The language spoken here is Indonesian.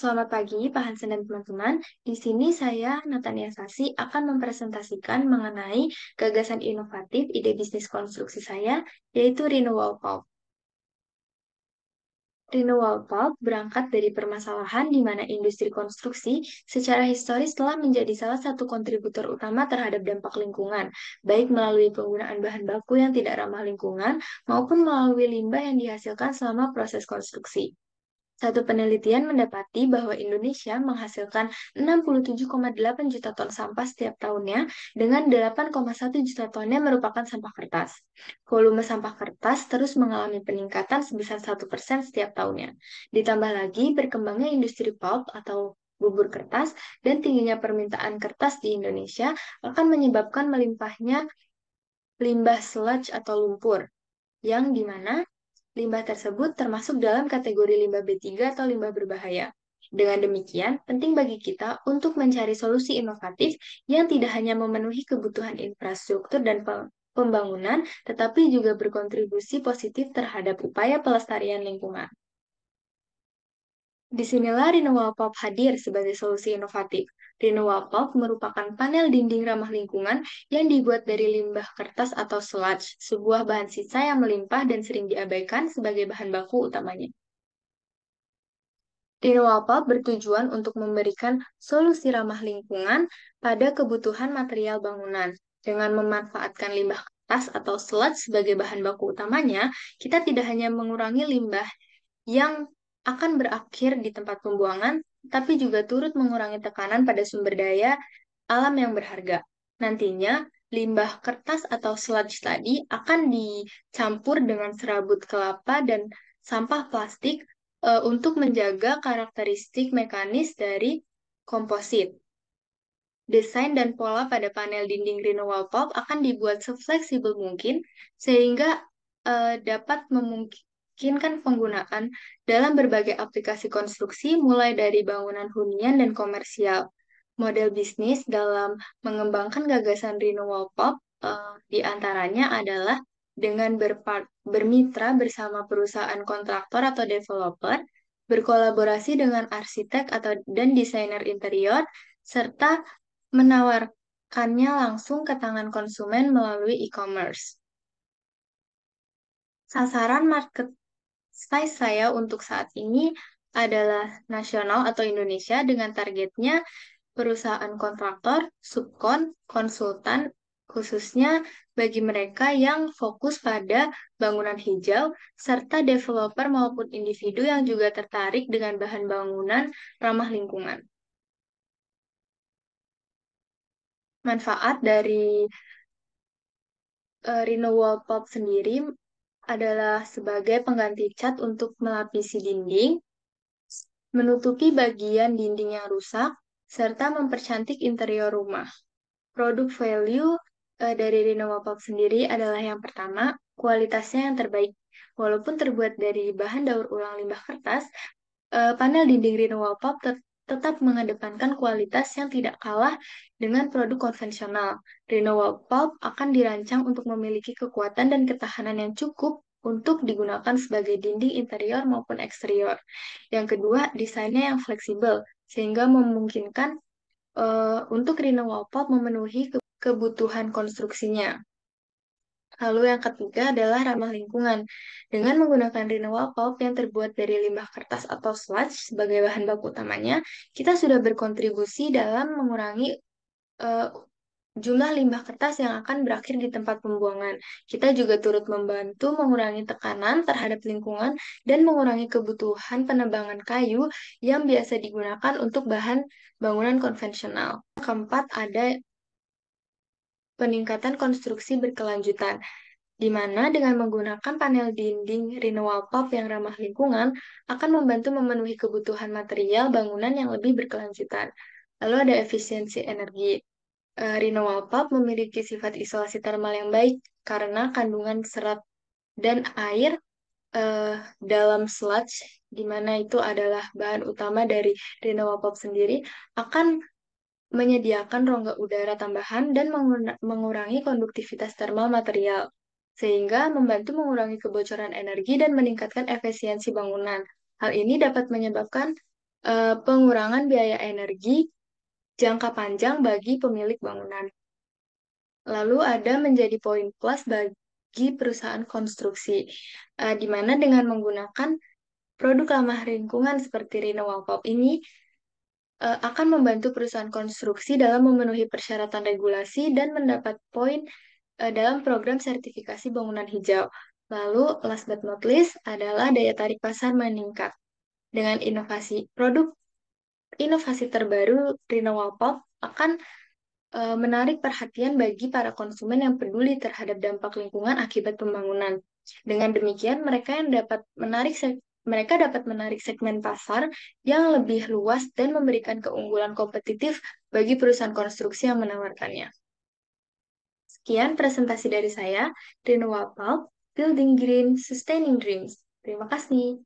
Selamat pagi, Pak Hansen dan teman-teman. Di sini saya, Natania Sasi, akan mempresentasikan mengenai gagasan inovatif ide bisnis konstruksi saya, yaitu Renewal Pulp. Renewal Pulp berangkat dari permasalahan di mana industri konstruksi secara historis telah menjadi salah satu kontributor utama terhadap dampak lingkungan, baik melalui penggunaan bahan baku yang tidak ramah lingkungan maupun melalui limbah yang dihasilkan selama proses konstruksi. Satu penelitian mendapati bahwa Indonesia menghasilkan 67,8 juta ton sampah setiap tahunnya, dengan 8,1 juta tonnya merupakan sampah kertas. Volume sampah kertas terus mengalami peningkatan sebesar 1% setiap tahunnya. Ditambah lagi berkembangnya industri pulp atau bubur kertas dan tingginya permintaan kertas di Indonesia akan menyebabkan melimpahnya limbah sludge atau lumpur, yang dimana limbah tersebut termasuk dalam kategori limbah B3 atau limbah berbahaya. Dengan demikian, penting bagi kita untuk mencari solusi inovatif yang tidak hanya memenuhi kebutuhan infrastruktur dan pembangunan, tetapi juga berkontribusi positif terhadap upaya pelestarian lingkungan. Disinilah Renewal Pulp hadir sebagai solusi inovatif. Renewal Pulp merupakan panel dinding ramah lingkungan yang dibuat dari limbah kertas atau sludge, sebuah bahan sisa yang melimpah dan sering diabaikan sebagai bahan baku utamanya. Renewal Pulp bertujuan untuk memberikan solusi ramah lingkungan pada kebutuhan material bangunan. Dengan memanfaatkan limbah kertas atau sludge sebagai bahan baku utamanya, kita tidak hanya mengurangi limbah yang akan berakhir di tempat pembuangan, tapi juga turut mengurangi tekanan pada sumber daya alam yang berharga. Nantinya, limbah kertas atau sludge tadi akan dicampur dengan serabut kelapa dan sampah plastik untuk menjaga karakteristik mekanis dari komposit. Desain dan pola pada panel dinding renewal pulp akan dibuat sefleksibel mungkin sehingga dapat memungkinkan penggunaan dalam berbagai aplikasi konstruksi mulai dari bangunan hunian dan komersial. Model bisnis dalam mengembangkan gagasan renewal pulp di antaranya adalah dengan bermitra bersama perusahaan kontraktor atau developer, berkolaborasi dengan arsitek dan desainer interior, serta menawarkannya langsung ke tangan konsumen melalui e-commerce. Sasaran market size saya untuk saat ini adalah nasional atau Indonesia dengan targetnya perusahaan kontraktor, subkon, konsultan, khususnya bagi mereka yang fokus pada bangunan hijau, serta developer maupun individu yang juga tertarik dengan bahan bangunan ramah lingkungan. Manfaat dari Renewal Pulp sendiri adalah sebagai pengganti cat untuk melapisi dinding, menutupi bagian dinding yang rusak, serta mempercantik interior rumah. Produk value dari Renewal Pulp sendiri adalah yang pertama, kualitasnya yang terbaik. Walaupun terbuat dari bahan daur ulang limbah kertas, panel dinding Renewal Pulp tetap mengedepankan kualitas yang tidak kalah dengan produk konvensional. Renewal Pulp akan dirancang untuk memiliki kekuatan dan ketahanan yang cukup untuk digunakan sebagai dinding interior maupun eksterior. Yang kedua, desainnya yang fleksibel, sehingga memungkinkan untuk Renewal Pulp memenuhi kebutuhan konstruksinya. Lalu yang ketiga adalah ramah lingkungan. Dengan menggunakan renewal pulp yang terbuat dari limbah kertas atau sludge sebagai bahan baku utamanya, kita sudah berkontribusi dalam mengurangi eh, jumlah limbah kertas yang akan berakhir di tempat pembuangan. Kita juga turut membantu mengurangi tekanan terhadap lingkungan dan mengurangi kebutuhan penebangan kayu yang biasa digunakan untuk bahan bangunan konvensional. Keempat, ada peningkatan konstruksi berkelanjutan, di mana dengan menggunakan panel dinding renewal pulp yang ramah lingkungan akan membantu memenuhi kebutuhan material bangunan yang lebih berkelanjutan. Lalu ada efisiensi energi. Renewal pulp memiliki sifat isolasi termal yang baik karena kandungan serat dan air dalam sludge, di mana itu adalah bahan utama dari renewal pulp sendiri, akan menyediakan rongga udara tambahan dan mengurangi konduktivitas termal material, sehingga membantu mengurangi kebocoran energi dan meningkatkan efisiensi bangunan. Hal ini dapat menyebabkan pengurangan biaya energi jangka panjang bagi pemilik bangunan. Lalu ada menjadi poin plus bagi perusahaan konstruksi, di mana dengan menggunakan produk ramah lingkungan seperti Renewal ini akan membantu perusahaan konstruksi dalam memenuhi persyaratan regulasi dan mendapat poin dalam program sertifikasi bangunan hijau. Lalu, last but not least, adalah daya tarik pasar meningkat. Dengan inovasi terbaru, Renewal Pop akan menarik perhatian bagi para konsumen yang peduli terhadap dampak lingkungan akibat pembangunan. Dengan demikian, mereka dapat menarik segmen pasar yang lebih luas dan memberikan keunggulan kompetitif bagi perusahaan konstruksi yang menawarkannya. Sekian presentasi dari saya, Renewal Pulp, Building Green, Sustaining Dreams. Terima kasih.